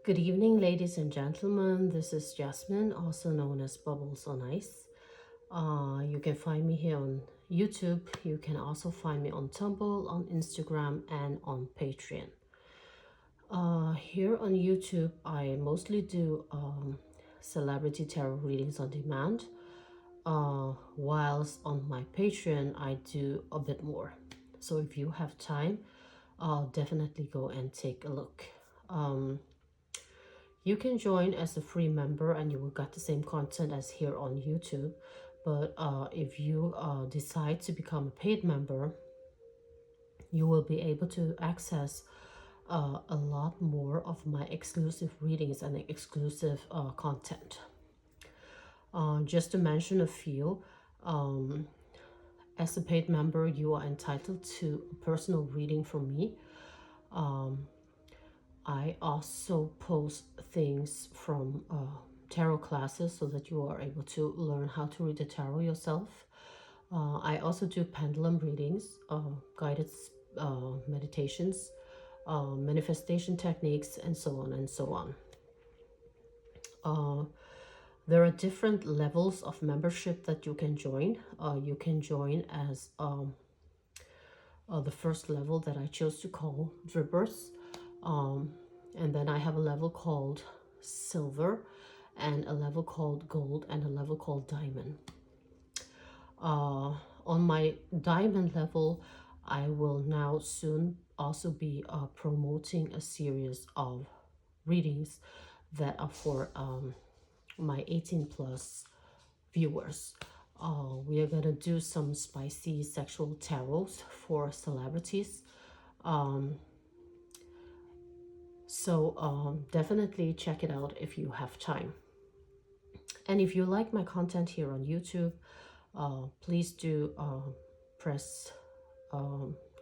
Good evening, ladies and gentlemen. This is Jasmine, also known as Bubbles on Ice. You can find me here on YouTube. You can also find me on Tumblr, on Instagram, and on Patreon. Here on YouTube, I mostly do celebrity tarot readings on demand, whilst on my Patreon, I do a bit more. So if you have time, definitely go and take a look. You can join as a free member and you will get the same content as here on YouTube. But if you decide to become a paid member, you will be able to access a lot more of my exclusive readings and exclusive content. Just to mention a few, as a paid member, you are entitled to a personal reading from me. I also post things from tarot classes so that you are able to learn how to read the tarot yourself. I also do pendulum readings, guided meditations, manifestation techniques, and so on and so on. There are different levels of membership that you can join. You can join as the first level that I chose to call Drippers. And then I have a level called Silver, and a level called Gold, and a level called Diamond. On my Diamond level, I will now soon also be promoting a series of readings that are for my 18 plus viewers. We are gonna do some spicy sexual tarots for celebrities. So definitely check it out if you have time. And if you like my content here on YouTube, please do press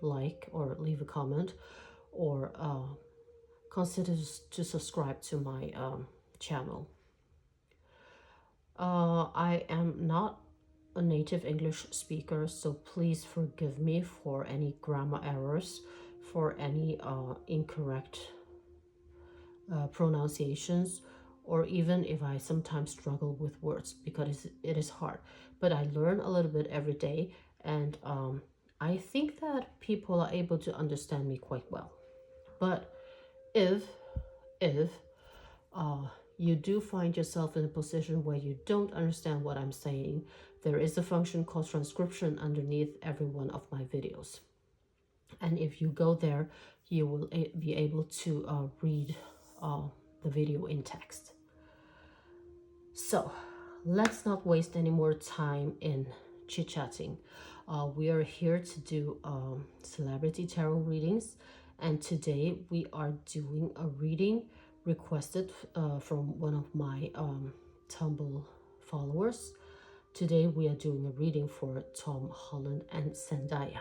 like or leave a comment, or consider to subscribe to my channel. I am not a native English speaker, so please forgive me for any grammar errors, for any incorrect pronunciations, or even if I sometimes struggle with words, because it is hard. But I learn a little bit every day, and I think that people are able to understand me quite well. But if you do find yourself in a position where you don't understand what I'm saying, there is a function called transcription underneath every one of my videos. And if you go there, you will be able to read the video in text. So let's not waste any more time in chit-chatting. We are here to do celebrity tarot readings, and today we are doing a reading requested from one of my Tumblr followers. Today we are doing a reading for Tom Holland and Zendaya.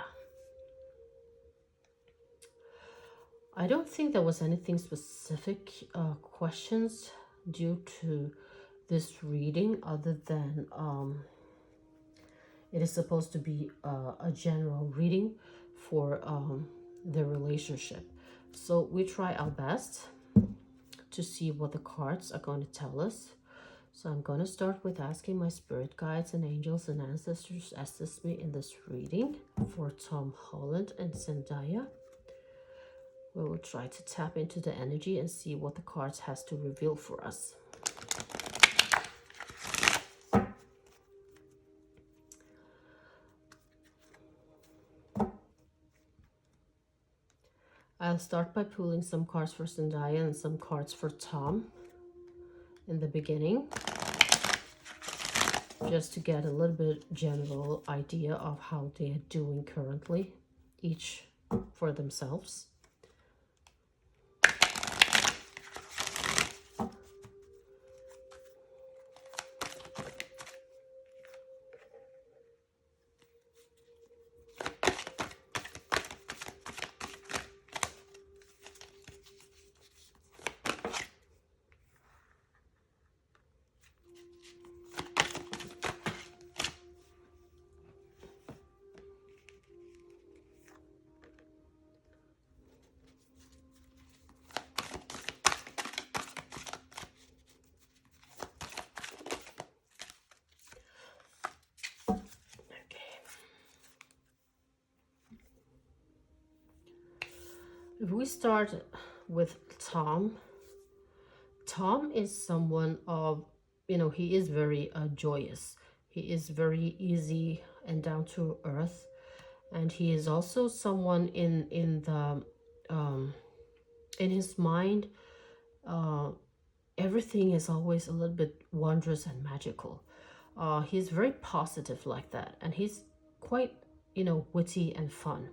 I don't think there was anything specific questions due to this reading, other than it is supposed to be a general reading for the relationship. So we try our best to see what the cards are going to tell us. So I'm going to start with asking my spirit guides and angels and ancestors to assist me in this reading for Tom Holland and Zendaya. We will try to tap into the energy and see what the cards has to reveal for us. I'll start by pulling some cards for Zendaya and some cards for Tom in the beginning, just to get a little bit general idea of how they are doing currently, each for themselves. If we start with Tom, Tom is someone of, he is very joyous. He is very easy and down to earth, and he is also someone in his mind. Uh, Everything is always a little bit wondrous and magical. He's very positive like that, and he's quite, witty and fun.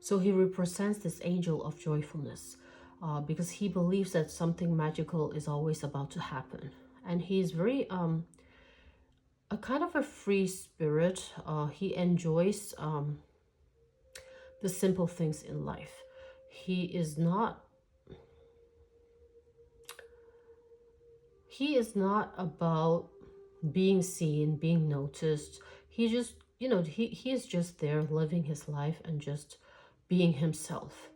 So he represents this angel of joyfulness, because he believes that something magical is always about to happen. And he's very, a kind of a free spirit. He enjoys the simple things in life. He is not he is not about being seen, being noticed. He just, he is just there living his life and just being himself.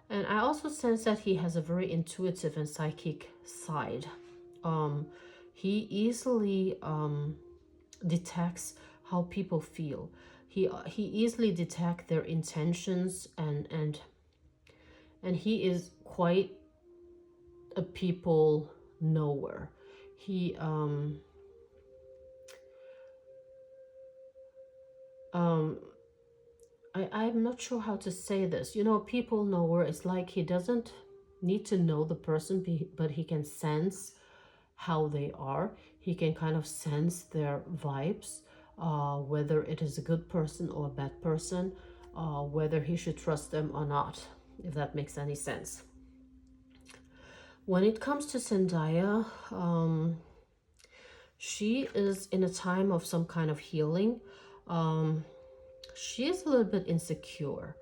And I also sense that he has a very intuitive and psychic side. Um, he easily detects how people feel. He easily detects their intentions, and he is quite a people knower. He um I'm not sure how to say this. People knower is like he doesn't need to know the person, but he can sense how they are. He can kind of sense their vibes, whether it is a good person or a bad person, whether he should trust them or not, if that makes any sense. When it comes to Zendaya, she is in a time of some kind of healing. She is a little bit insecure.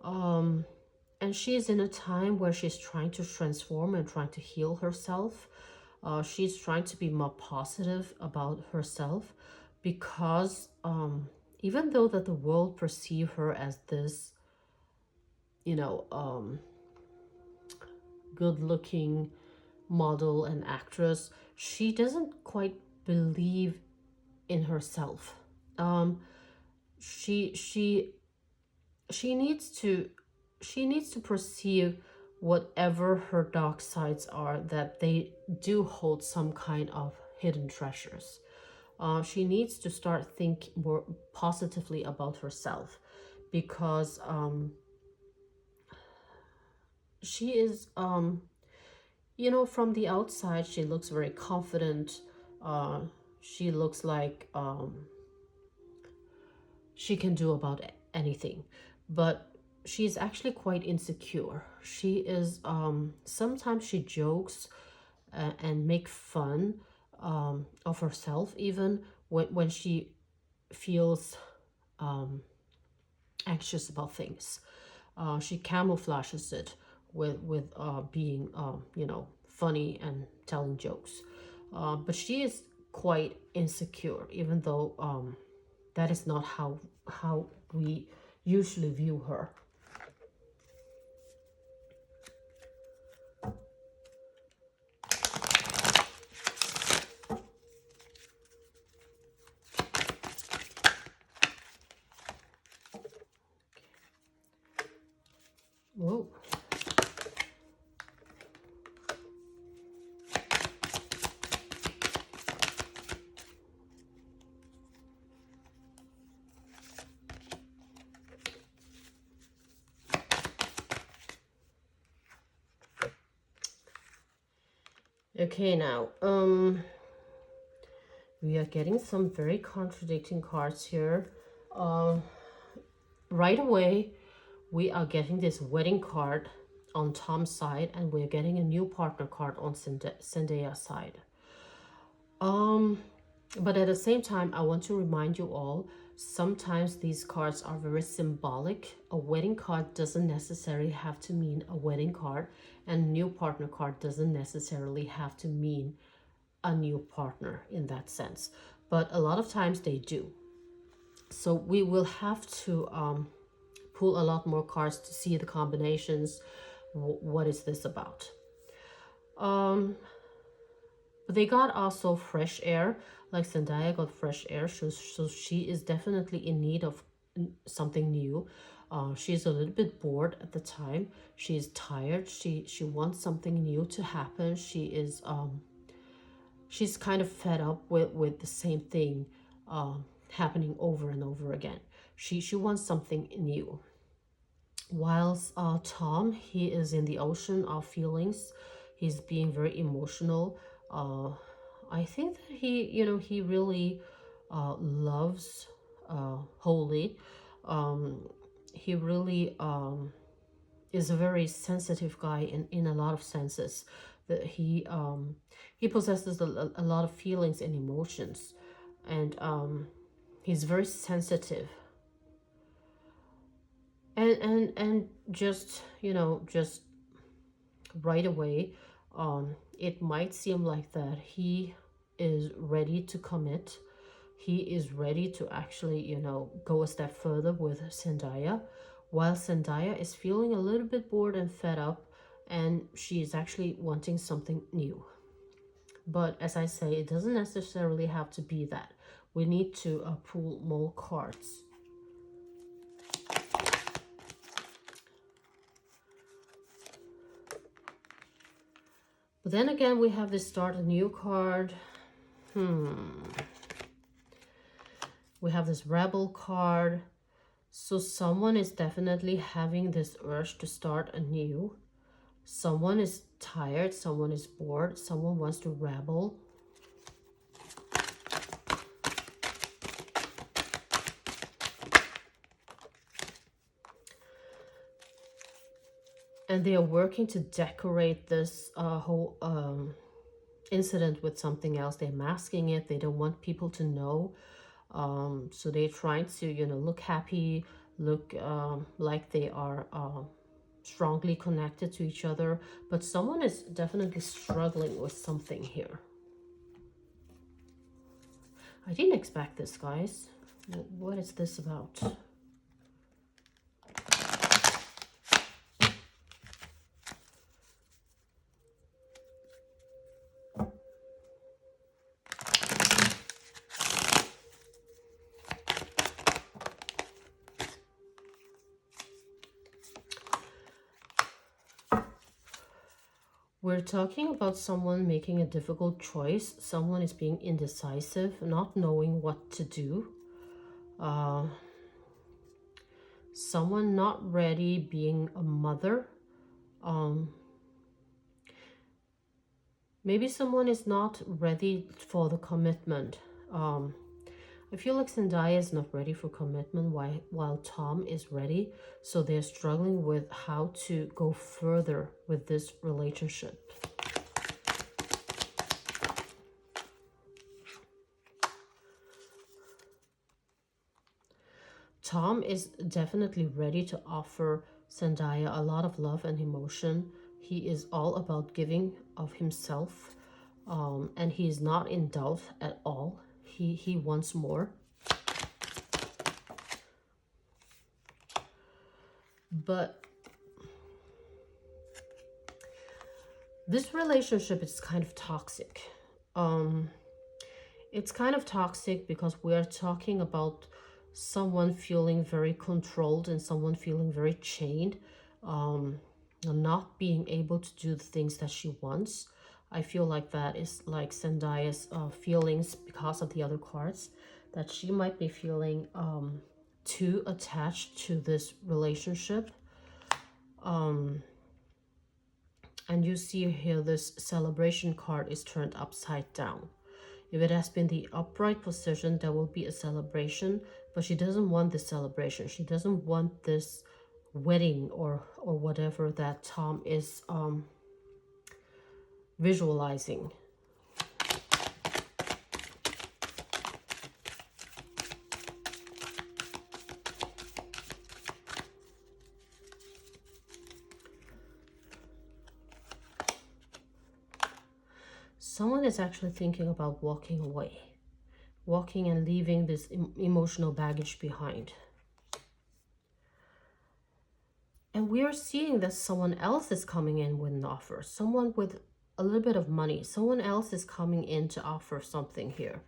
And she's in a time where she's trying to transform and trying to heal herself. She's trying to be more positive about herself, because even though that the world perceive her as this, you know, good-looking model and actress, she doesn't quite believe in herself. Um, she she she needs to perceive whatever her dark sides are, that they do hold some kind of hidden treasures. She needs to start think more positively about herself, because she is, from the outside she looks very confident. She looks like she can do about anything, but she's actually quite insecure. She is, sometimes she jokes and make fun of herself, even when she feels anxious about things. She camouflages it with being, funny and telling jokes. But she is quite insecure, even though that is not how we usually view her. Whoa. Okay, now, we are getting some very contradicting cards here. Right away, we are getting this wedding card on Tom's side, and we're getting a new partner card on Zendaya's side. But at the same time, I want to remind you all, sometimes these cards are very symbolic. A wedding card doesn't necessarily have to mean a wedding card, and new partner card doesn't necessarily have to mean a new partner in that sense. But a lot of times they do. So we will have to pull a lot more cards to see the combinations. What is this about? But they got also fresh air, like Zendaya got fresh air, so she is definitely in need of something new. She's a little bit bored at the time. She's tired. She wants something new to happen. She's kind of fed up with the same thing happening over and over again. She wants something new. Whilst Tom, he is in the ocean of feelings. He's being very emotional. I think that he really loves Holy. He really is a very sensitive guy in a lot of senses. That he possesses a lot of feelings and emotions, and he's very sensitive. And just just right away, it might seem like that he is ready to commit. He is ready to actually go a step further with Zendaya, while Zendaya is feeling a little bit bored and fed up, and she is actually wanting something new. But as I say, it doesn't necessarily have to be that. We need to pull more cards. But then again, we have this start a new card. We have this rebel card. So someone is definitely having this urge to start anew. Someone is tired, someone is bored, someone wants to rebel. And they are working to decorate this whole incident with something else. They're masking it. They don't want people to know. So they're trying to, look happy, look like they are strongly connected to each other. But someone is definitely struggling with something here. I didn't expect this, guys. What is this about? We're talking about someone making a difficult choice. Someone is being indecisive, not knowing what to do. Someone not ready being a mother. Maybe someone is not ready for the commitment. I feel like Zendaya is not ready for commitment while Tom is ready. So they're struggling with how to go further with this relationship. Tom is definitely ready to offer Zendaya a lot of love and emotion. He is all about giving of himself, and he is not in doubt at all. He wants more. But this relationship is kind of toxic. It's kind of toxic because we are talking about someone feeling very controlled and someone feeling very chained, and not being able to do the things that she wants. I feel like that is like Zendaya's feelings because of the other cards, that she might be feeling too attached to this relationship. And you see here this celebration card is turned upside down. If it has been the upright position, there will be a celebration, but she doesn't want this celebration. She doesn't want this wedding or whatever that Tom is visualizing. Someone is actually thinking about walking away, walking and leaving this emotional baggage behind. And we are seeing that someone else is coming in with an offer, someone with a little bit of money, someone else is coming in to offer something here.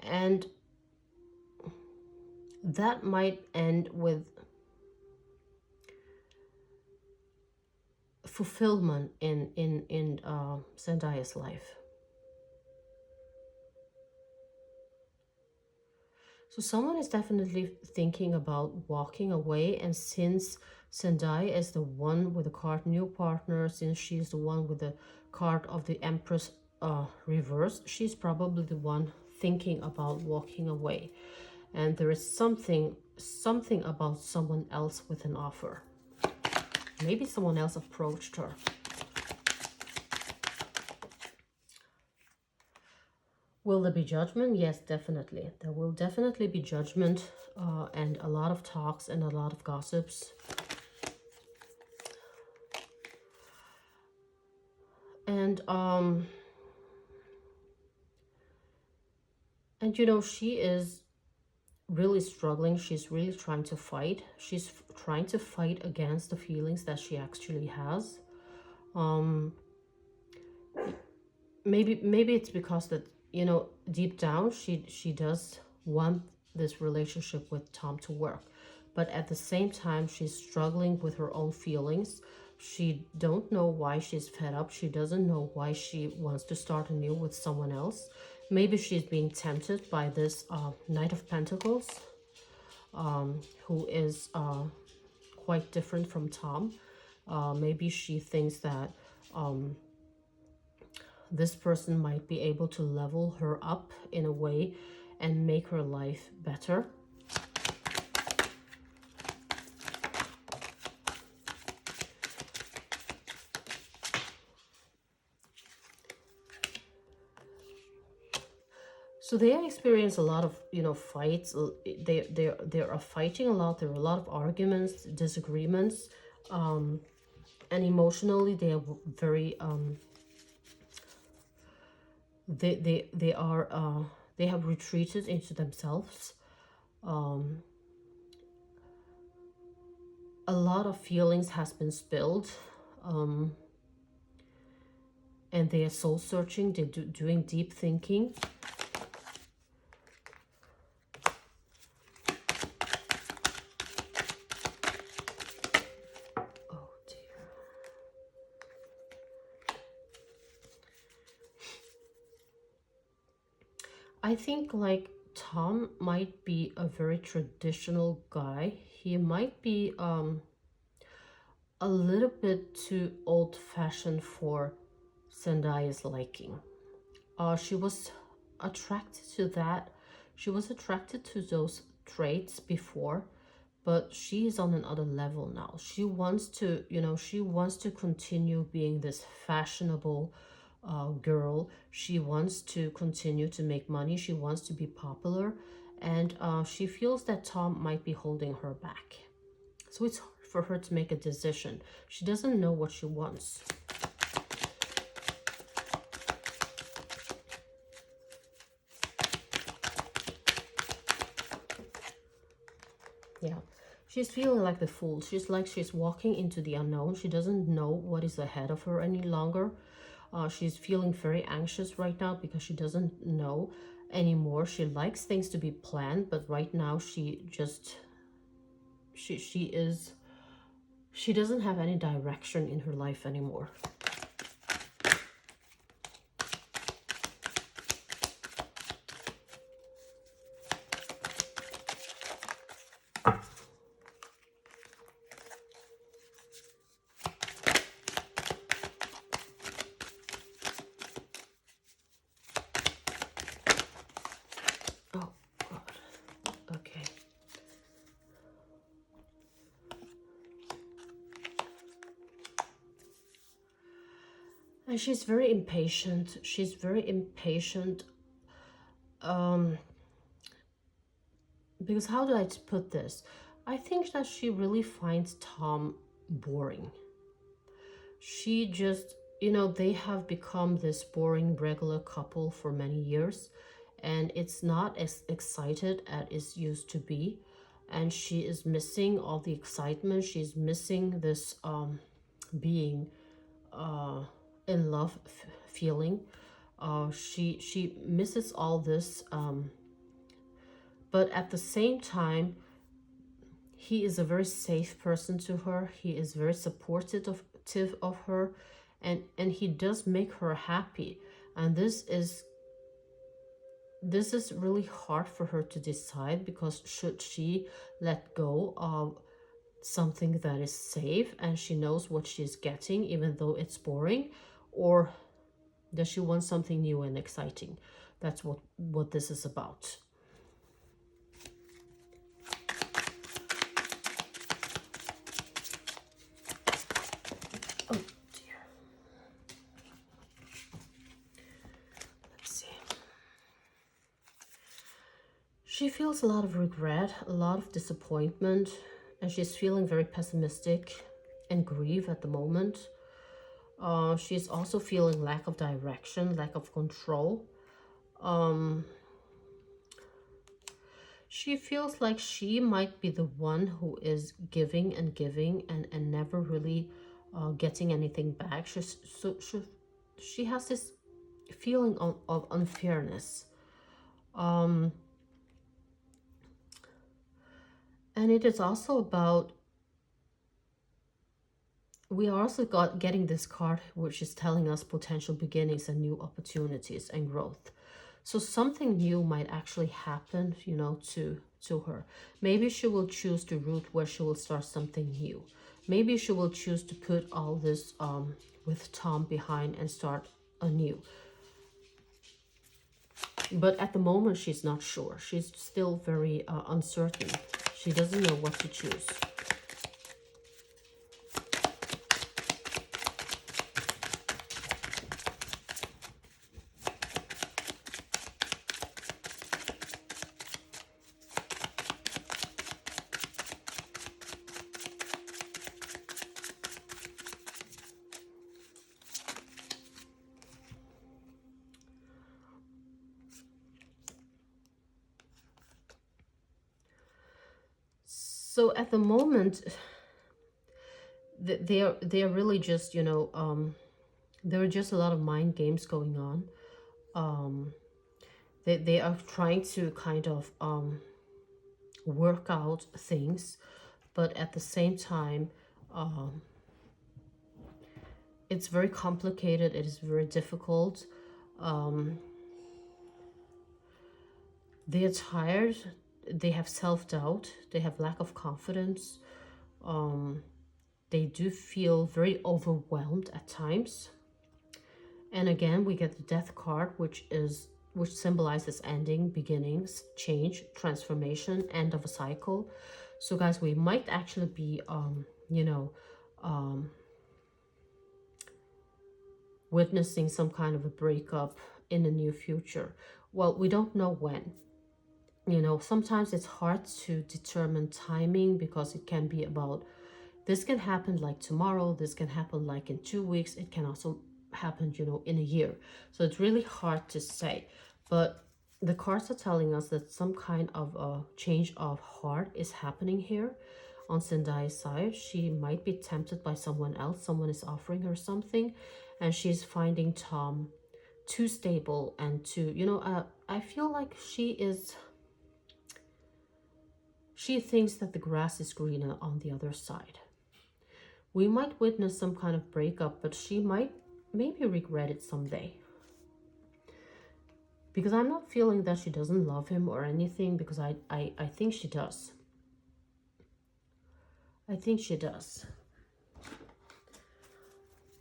And that might end with fulfillment in Zendaya's life. So someone is definitely thinking about walking away, and since Zendaya is the one with the card new partner, since she's the one with the card of the Empress reverse, she's probably the one thinking about walking away. And there is something about someone else with an offer. Maybe someone else approached her. Will there be judgment? Yes, definitely. There will definitely be judgment and a lot of talks and a lot of gossips. And you know, she is really struggling. She's really trying to fight. She's trying to fight against the feelings that she actually has. Maybe it's because that, you know, deep down she does want this relationship with Tom to work, but at the same time she's struggling with her own feelings. She don't know why she's fed up. She doesn't know why she wants to start anew with someone else. Maybe she's being tempted by this Knight of Pentacles, who is quite different from Tom. Maybe she thinks that this person might be able to level her up in a way and make her life better. So they experience a lot of, you know, fights. They are fighting a lot. There are a lot of arguments, disagreements, and emotionally they are very they are they have retreated into themselves. A lot of feelings has been spilled, and they are soul searching. They're doing deep thinking. Oh dear. I think like Tom might be a very traditional guy. He might be a little bit too old-fashioned for Zendaya's liking. She was attracted to that. She was attracted to those traits before, but she is on another level now. She wants to, you know, she wants to continue being this fashionable girl. She wants to continue to make money. She wants to be popular, and she feels that Tom might be holding her back. So it's hard for her to make a decision. She doesn't know what she wants. Yeah, she's feeling like the fool. She's like she's walking into the unknown. She doesn't know what is ahead of her any longer. She's feeling very anxious right now because she doesn't know anymore. She likes things to be planned, but right now she just she doesn't have any direction in her life anymore. Oh God. Okay. And she's very impatient. She's very impatient. Because how do I put this? I think that she really finds Tom boring. She just, you know, they have become this boring regular couple for many years, and it's not as excited as it used to be. And she is missing all the excitement. She's missing this being in love feeling. She misses all this, but at the same time, he is a very safe person to her. He is very supportive protective of her, and he does make her happy. And this is really hard for her to decide, because should she let go of something that is safe and she knows what she's getting, even though it's boring, or does she want something new and exciting? That's what this is about. Oh dear. Let's see. She feels a lot of regret, a lot of disappointment, and she's feeling very pessimistic and grief at the moment. She's also feeling lack of direction, lack of control. She feels like she might be the one who is giving and giving and never really getting anything back. She has this feeling of unfairness. And it is also about, we are also getting this card which is telling us potential beginnings and new opportunities and growth. So something new might actually happen, you know, to her. Maybe she will choose the route where she will start something new. Maybe she will choose to put all this with Tom behind and start anew. But at the moment, she's not sure. She's still very uncertain. She doesn't know what to choose. So at the moment, they are really just, you know, there are just a lot of mind games going on. They are trying to kind of work out things, but at the same time, it's very complicated. It is very difficult. They are tired. They have self-doubt. They have lack of confidence. They do feel very overwhelmed at times. And again, we get the Death card, which symbolizes ending, beginnings, change, transformation, end of a cycle. So guys, we might actually be you know, witnessing some kind of a breakup in the near future. Well, we don't know when. You know, sometimes it's hard to determine timing, because it can be about, this can happen like tomorrow, this can happen like in 2 weeks, it can also happen, you know, in a year. So it's really hard to say. But the cards are telling us that some kind of a change of heart is happening here on Zendaya's side. She might be tempted by someone else. Someone is offering her something, and she's finding Tom too stable and too, you know, I feel like she thinks that the grass is greener on the other side. We might witness some kind of breakup, but she might maybe regret it someday. Because I'm not feeling that she doesn't love him or anything, because I think she does. I think she does.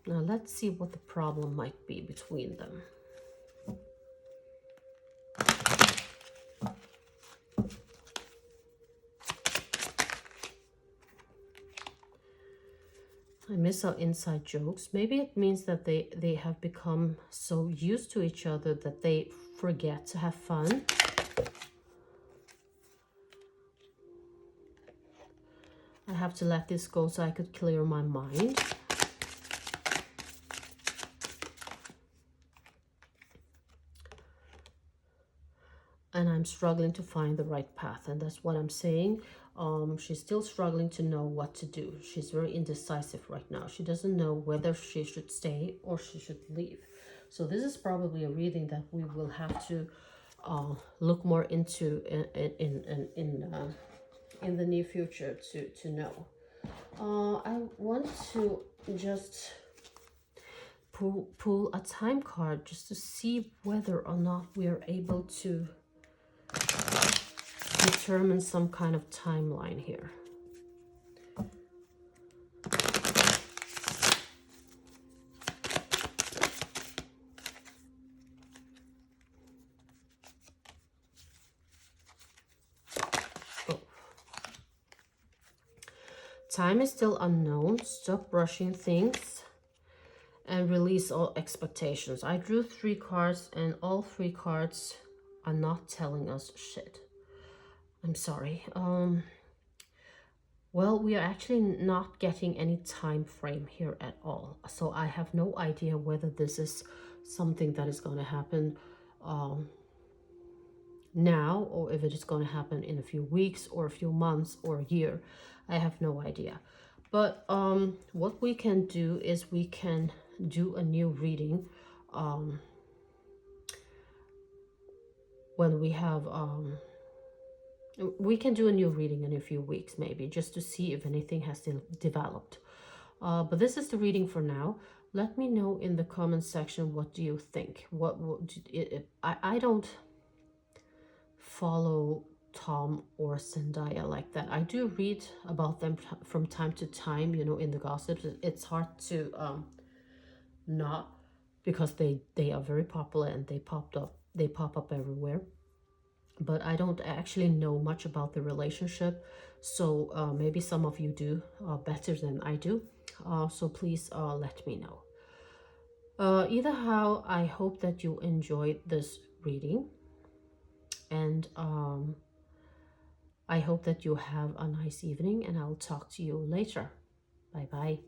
Now let's see what the problem might be between them. I miss our inside jokes. Maybe it means that they have become so used to each other that they forget to have fun. I have to let this go so I could clear my mind. And I'm struggling to find the right path, and that's what I'm saying. She's still struggling to know what to do. She's very indecisive right now. She doesn't know whether she should stay or she should leave. So this is probably a reading that we will have to look more into in the near future to know. I want to just pull a time card just to see whether or not we are able to determine some kind of timeline here. Oh. Time is still unknown. Stop rushing things and release all expectations. I drew 3 cards and all 3 cards are not telling us shit. I'm sorry. Well, we are actually not getting any time frame here at all. So I have no idea whether this is something that is going to happen now, or if it is going to happen in a few weeks or a few months or a year. I have no idea. But what we can do is we can do a new reading when we have we can do a new reading in a few weeks, maybe, just to see if anything has developed. But this is the reading for now. Let me know in the comment section, what do you think? I don't follow Tom or Zendaya like that. I do read about them from time to time, you know, in the gossips. It's hard to not, because they are very popular and they pop up everywhere. But I don't actually know much about the relationship, so maybe some of you do better than I do. So please let me know. Either how, I hope that you enjoyed this reading, and I hope that you have a nice evening, and I'll talk to you later. Bye bye.